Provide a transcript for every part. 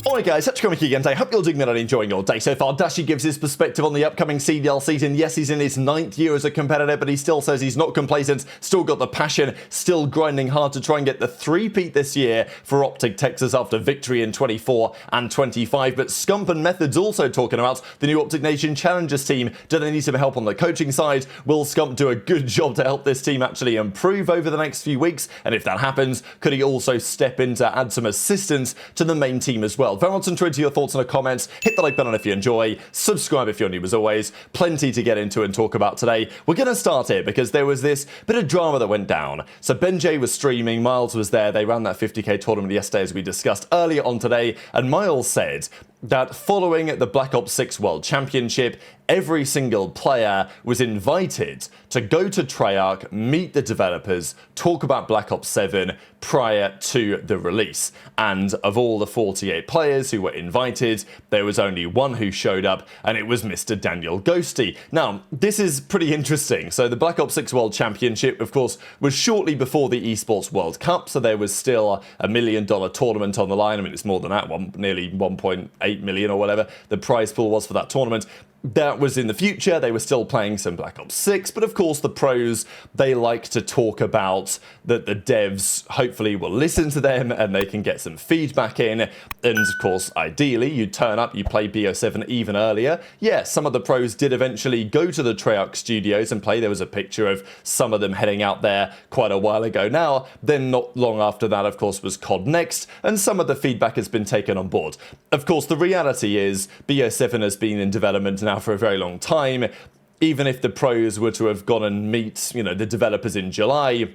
Alright guys, Huke again today. Hope you're doing that and enjoying your day so far. Dashy gives his perspective on the upcoming CDL season. Yes, he's in his 9th year as a competitor, but he still says he's not complacent, still got the passion, still grinding hard to try and get the three-peat this year for OpTic Texas after victory in 24 and 25. But Scump and Method's also talking about the new OpTic Nation Challengers team. Do they need some help on the coaching side? Will Scump do a good job to help this team actually improve over the next few weeks? And if that happens, could he also step in to add some assistance to the main team as well? Very much into your thoughts in the comments. Hit the like button if you enjoy. Subscribe if you're new as always. Plenty to get into and talk about today. We're going to start here because there was this bit of drama that went down. So Ben J was streaming, Miles was there. They ran that 50k tournament yesterday as we discussed earlier on today. And Miles said that following the Black Ops 6 World Championship, every single player was invited to go to Treyarch, meet the developers, talk about Black Ops 7 prior to the release. And of all the 48 players who were invited, there was only one who showed up, and it was Mr. Daniel Ghosty. Now, this is pretty interesting. So the Black Ops 6 World Championship, of course, was shortly before the Esports World Cup, so there was still $1 million tournament on the line. I mean, it's more than that, nearly 1.8 million or whatever the prize pool was for that tournament. That was in the future. They were still playing some Black Ops 6, but of course the pros, they like to talk about that the devs hopefully will listen to them and they can get some feedback in. And of course, ideally, you turn up, you play BO7 even earlier. Yeah, some of the pros did eventually go to the Treyarch studios and play. There was a picture of some of them heading out there quite a while ago now. Then not long after that, of course, was COD Next, and some of the feedback has been taken on board. Of course, the reality is BO7 has been in development now for a very long time. Even if the pros were to have gone and meet, the developers in July,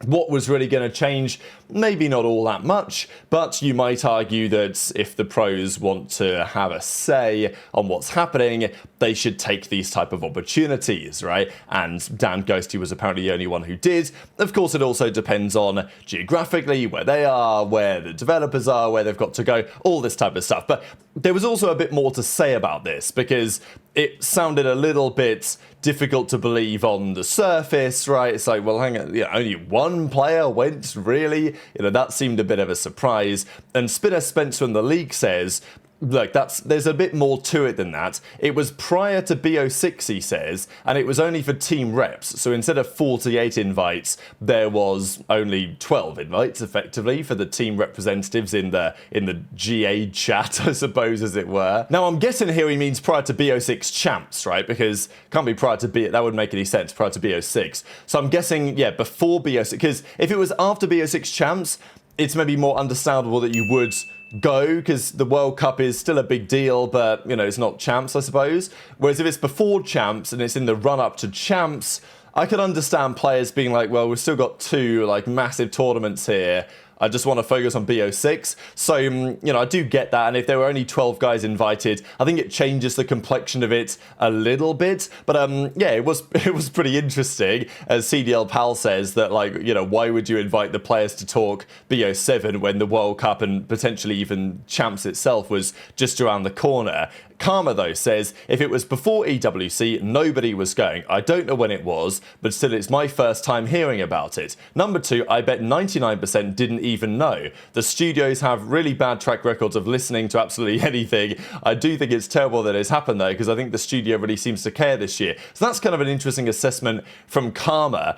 what was really going to change? Maybe not all that much, but you might argue that if the pros want to have a say on what's happening, they should take these type of opportunities, right? And Dan Ghosty was apparently the only one who did. Of course, it also depends on geographically where they are, where the developers are, where they've got to go, all this type of stuff. But there was also a bit more to say about this because it sounded a little bit difficult to believe on the surface, right? It's like, well, hang on, only one player went, really? That seemed a bit of a surprise. And Spinner Spencer from the league says, look, there's a bit more to it than that. It was prior to BO6, he says, and it was only for team reps. So instead of 48 invites, there was only 12 invites, effectively, for the team representatives in the GA chat, I suppose, as it were. Now, I'm guessing here he means prior to BO6 champs, right? Because can't be prior to that wouldn't make any sense, prior to BO6. So I'm guessing, yeah, before BO6, because if it was after BO6 champs, it's maybe more understandable that you would go because the World Cup is still a big deal, but it's not champs, I suppose. Whereas if it's before champs and it's in the run-up to champs, I could understand players being like, well, we've still got two massive tournaments here. I just want to focus on BO6. So, I do get that. And if there were only 12 guys invited, I think it changes the complexion of it a little bit. But yeah, it was pretty interesting. As CDL Pal says that, why would you invite the players to talk BO7 when the World Cup and potentially even champs itself was just around the corner? Karma, though, says if it was before EWC, nobody was going. I don't know when it was, but still it's my first time hearing about it. Number two, I bet 99% didn't even know. The studios have really bad track records of listening to absolutely anything. I do think it's terrible that it's happened, though, because I think the studio really seems to care this year. So that's kind of an interesting assessment from Karma.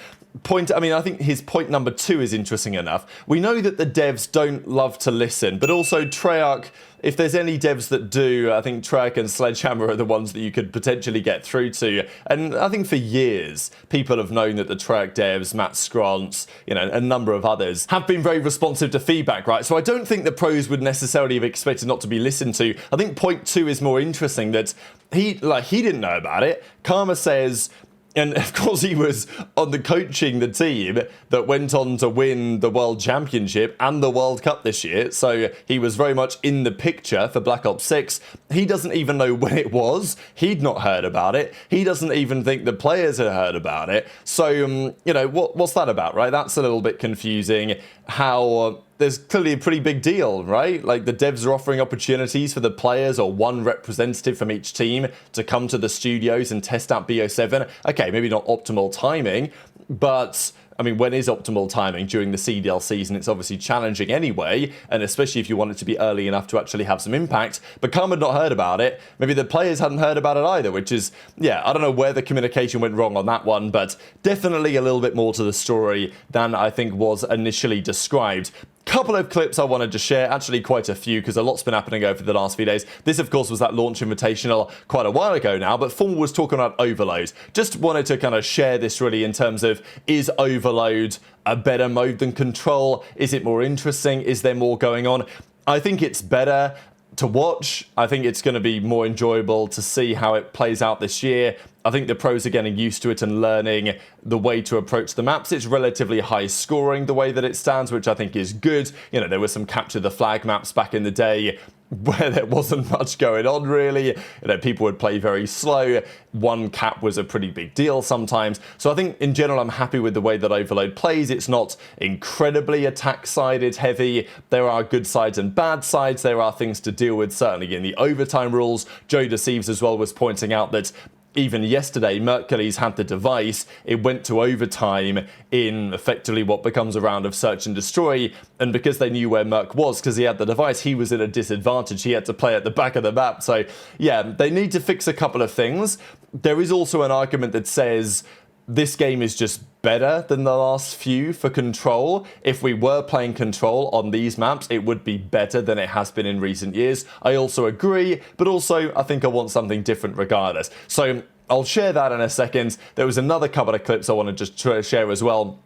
I think his point number two is interesting enough. We know that the devs don't love to listen, but also Treyarch, if there's any devs that do, I think Treyarch and Sledgehammer are the ones that you could potentially get through to. And I think for years, people have known that the Treyarch devs, Matt Scrance, a number of others, have been very responsive to feedback, right? So I don't think the pros would necessarily have expected not to be listened to. I think point two is more interesting, that he didn't know about it. Karma says, and of course he was on the coaching the team that went on to win the World Championship and the World Cup this year. So he was very much in the picture for Black Ops 6. He doesn't even know when it was. He'd not heard about it. He doesn't even think the players had heard about it. So, what's that about, right? That's a little bit confusing. How there's clearly a pretty big deal, right? Like the devs are offering opportunities for the players or one representative from each team to come to the studios and test out BO7. Okay, maybe not optimal timing, but I mean, when is optimal timing? During the CDL season, it's obviously challenging anyway, and especially if you want it to be early enough to actually have some impact. But Calm had not heard about it. Maybe the players hadn't heard about it either, which is, yeah, I don't know where the communication went wrong on that one, but definitely a little bit more to the story than I think was initially described. Couple of clips I wanted to share, actually quite a few, because a lot's been happening over the last few days. This, of course, was that launch invitational quite a while ago now, but Formal was talking about Overload. Just wanted to kind of share this really in terms of, is Overload a better mode than Control? Is it more interesting? Is there more going on? I think it's better to watch. I think it's going to be more enjoyable to see how it plays out this year. I think the pros are getting used to it and learning the way to approach the maps. It's relatively high scoring the way that it stands, which I think is good. You know, there were some capture the flag maps back in the day where there wasn't much going on really. You know, people would play very slow. One cap was a pretty big deal sometimes. So I think in general, I'm happy with the way that Overload plays. It's not incredibly attack-sided heavy. There are good sides and bad sides. There are things to deal with, certainly in the overtime rules. JoeDeceives as well was pointing out that even yesterday, Mercules had the device. It went to overtime in effectively what becomes a round of search and destroy. And because they knew where Merc was, because he had the device, he was at a disadvantage. He had to play at the back of the map. So yeah, they need to fix a couple of things. There is also an argument that says this game is just better than the last few for Control. If we were playing Control on these maps, it would be better than it has been in recent years. I also agree, but also I think I want something different regardless. So I'll share that in a second. There was another couple of clips I want to just share as well,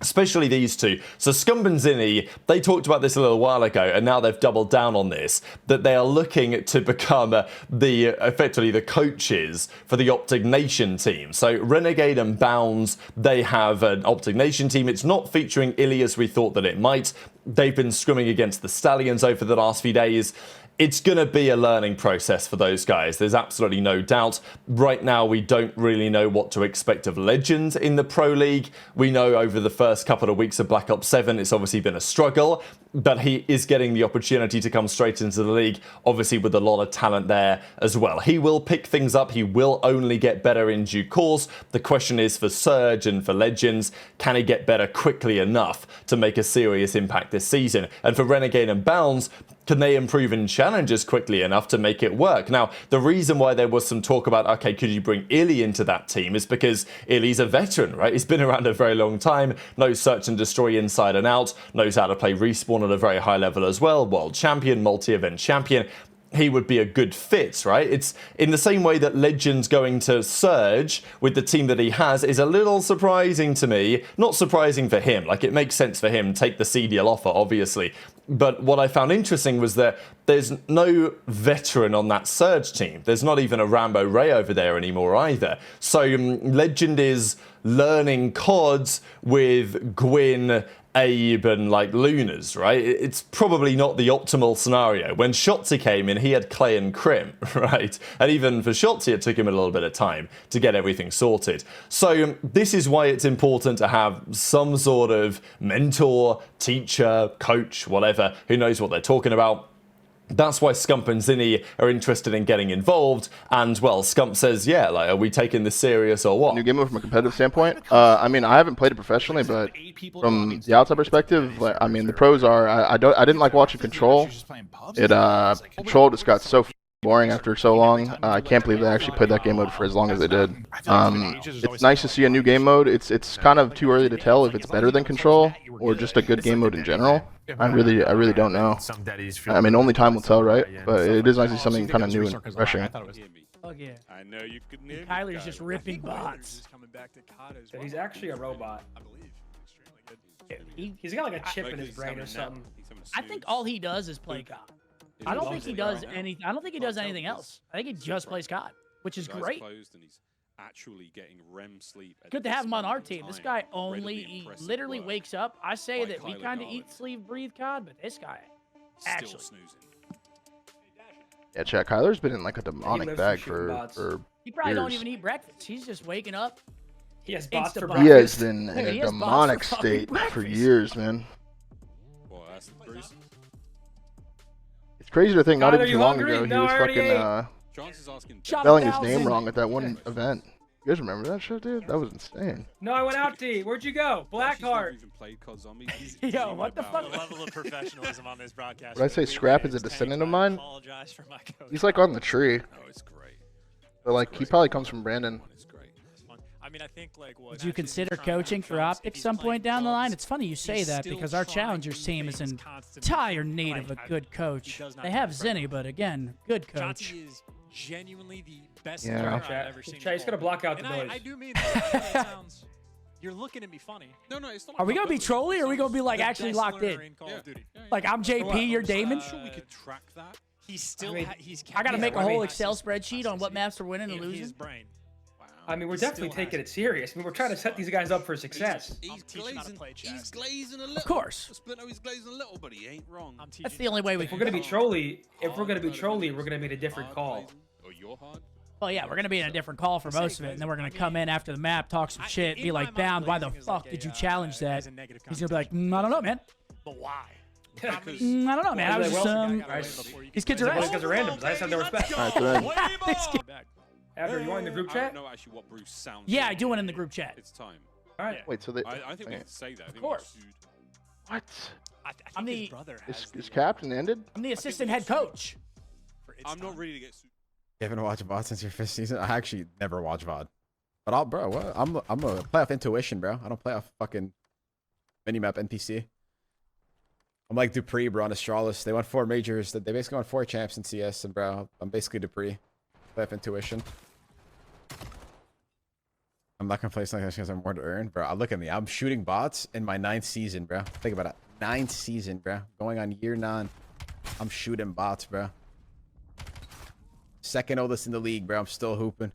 especially these two. So Scump and Zinni, they talked about this a little while ago, and now they've doubled down on this, that they are looking to become effectively the coaches for the OpTic Nation team. So Renegade and Bounds, they have an OpTic Nation team. It's not featuring Illy as we thought that it might. They've been scrimming against the Stallions over the last few days. It's going to be a learning process for those guys. There's absolutely no doubt. Right now, we don't really know what to expect of Lqgend in the Pro League. We know over the first couple of weeks of Black Ops 7, it's obviously been a struggle, but he is getting the opportunity to come straight into the league, obviously with a lot of talent there as well. He will pick things up. He will only get better in due course. The question is for Surge and for Legends, can he get better quickly enough to make a serious impact this season? And for Renegade and Bounds, can they improve in challenges quickly enough to make it work? Now, the reason why there was some talk about, okay, could you bring Illy into that team is because Illy's a veteran, right? He's been around a very long time, knows search and destroy inside and out, knows how to play respawn at a very high level as well, world champion, multi-event champion. He would be a good fit, right? It's in the same way that Lqgend's going to Surge with the team that he has is a little surprising to me. Not surprising for him, like it makes sense for him, take the CDL offer, obviously. But what I found interesting was that there's no veteran on that Surge team. There's not even a Rambo Ray over there anymore either. So Lqgend is learning CODs with Gwinn, Abe and like Lunarz, right? It's probably not the optimal scenario. When Shotzzy came in, he had Clay and Crim, right? And even for Shotzzy, it took him a little bit of time to get everything sorted. So this is why it's important to have some sort of mentor, teacher, coach, whatever, who knows what they're talking about. That's why Scump and Zinni are interested in getting involved. And, well, Scump says, yeah, like, are we taking this serious or what? New game mode from a competitive standpoint. I mean, I haven't played it professionally, but from the outside perspective, like, I mean, the pros are, I didn't like watching Control. Control just got so boring after so long. I can't believe they actually played that game mode for as long as they did. It's nice to see a new game mode. It's kind of too early to tell if it's better than Control or just a good game mode in general. I really don't know. I mean, only time will tell, right? But it is nice to see something kind of new and refreshing. Oh yeah. I know you could name Kyler's just ripping bots. So he's actually a robot. He's got like a chip in his brain or something. I think all he does is play COD. I don't think he does anything. I don't think he does anything else. I think he just plays COD, which is great. Actually getting REM sleep. Good to have him on our team. This guy he literally wakes up. I say that we kind of eat, sleep, breathe COD, but this guy actually snoozing. Yeah, chat. Kyler's been in like a demonic bag for He probably years. Don't even eat breakfast. He's just waking up. He has bots for breakfast. He has been in a demonic state for years, man. Well, that's the truth. It's crazy to think not even too long ago he was fucking spelling his name wrong at that one event. You guys remember that shit, dude? That was insane. No, I went out, D. Where'd you go? Blackheart. Yo, what the fuck? The level of professionalism on this broadcast. When I say Scrap is a descendant of mine, Apologize for my code. he's like on the tree. Oh, it's great. But like, he probably comes from Brandon. It's great. I mean, I think like what. Would you consider coaching for OpTic some point down the line? It's funny you say that because our Challengers team is in entire need of a good coach. They have Zinni, but again, good coach. Shotzzy is genuinely the best Yeah. player Chat. I've ever seen. Chat, he's gonna block out and the I noise. do mean that. sounds. You're looking at me funny. No, it's not. Are we gonna be trolly or are we gonna be like The actually best locked learner in? Call of Duty. Like I'm JP, you're Damon. I'm sure we could track that. He's still. I mean, he's. I gotta make a I mean, whole Excel spreadsheet on what maps are winning and in his losing. brain. Wow. I mean, we're definitely taking it serious. I mean, we're trying to set these guys up for success. He's teaching how to play chess. He's glazing a little. Of course. Splinter, he's glazing a little, but he ain't wrong. I'm teaching That's the only way we If we're can. gonna be trolly, we're gonna make a different call. Or you're hard. Well, yeah, we're gonna be in a different call for most of it, and then we're gonna come in after the map, talk some shit, be like, "Bound, why the fuck did you challenge that?" He's gonna be like, "I don't know, man. But why? I don't know, man. I was just these kids are These ass." guys are randoms. I just have no respect. Alright, so then, After you want in the group I don't chat? know actually what Bruce sounds Yeah, I like. do it in the group chat. It's time. All right. wait, so they, I think we can say that. I think we course. should- what? I think I'm his the- brother has Is the, Captain ended? I'm the assistant head coach. for its I'm not time. ready to get sued. You haven't watched VOD since your fifth season? I actually never watch VOD. But I'll, bro, what? I'm a playoff intuition, bro. I don't play off fucking minimap NPC. I'm like Dupree, bro, on Astralis. They won 4 majors. They basically won 4 champs in CS, and bro, I'm basically Dupree. Playoff intuition. I'm not gonna play something because I'm more to earn, bro. Look at me. I'm shooting bots in my 9th season, bro. Think about it. 9th season, bro. Going on year 9. I'm shooting bots, bro. Second oldest in the league, bro. I'm still hooping.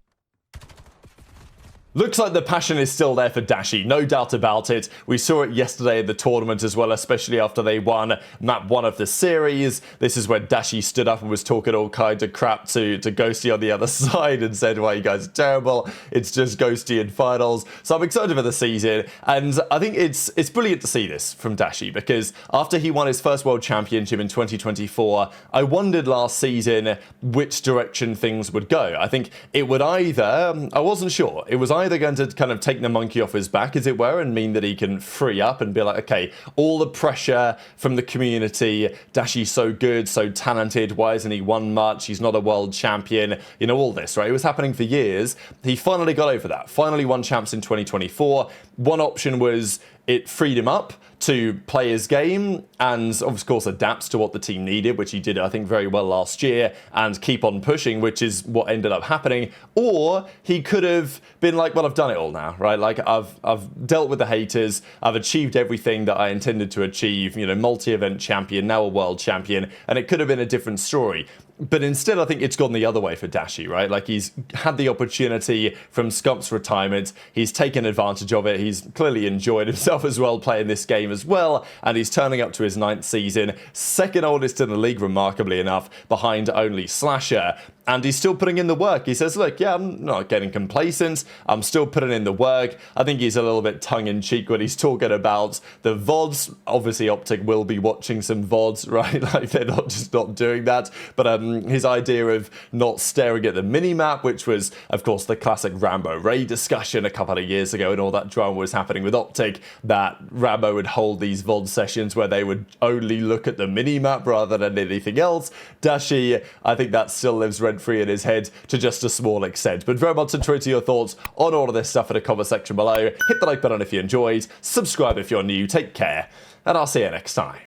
Looks like the passion is still there for Dashy, no doubt about it. We saw it yesterday at the tournament as well, especially after they won map 1 of the series. This is where Dashy stood up and was talking all kinds of crap to Ghosty on the other side and said, "Why you guys are terrible. It's just Ghosty in finals." So I'm excited for the season, and I think it's brilliant to see this from Dashy, because after he won his first World Championship in 2024, I wondered last season which direction things would go. I think it would either, I wasn't sure, it was either going to kind of take the monkey off his back, as it were, and mean that he can free up and be like, okay, all the pressure from the community, Dashy's so good, so talented, why hasn't he won much, he's not a world champion, you know, all this, right? It was happening for years. He finally got over that, finally won champs in 2024. One option was it freed him up to play his game and of course adapt to what the team needed, which he did, I think, very well last year, and keep on pushing, which is what ended up happening. Or he could have been like, well, I've done it all now, right? Like I've dealt with the haters, I've achieved everything that I intended to achieve, you know, multi-event champion, now a world champion, and it could have been a different story. But instead, I think it's gone the other way for Dashy, right? Like, he's had the opportunity from Scump's retirement. He's taken advantage of it. He's clearly enjoyed himself as well playing this game as well. And he's turning up to his 9th season, second oldest in the league, remarkably enough, behind only Slasher. And he's still putting in the work. He says, look, yeah, I'm not getting complacent. I'm still putting in the work. I think he's a little bit tongue-in-cheek when he's talking about the VODs. Obviously, OpTic will be watching some VODs, right? Like, they're not just not doing that. But his idea of not staring at the mini-map, which was, of course, the classic Rambo Ray discussion a couple of years ago, and all that drama was happening with OpTic, that Rambo would hold these VOD sessions where they would only look at the mini-map rather than anything else. Dashy, I think that still lives rent-free in his head to just a small extent. But very much enjoyed your thoughts on all of this stuff in the comment section below. Hit the like button if you enjoyed, subscribe if you're new, take care, and I'll see you next time.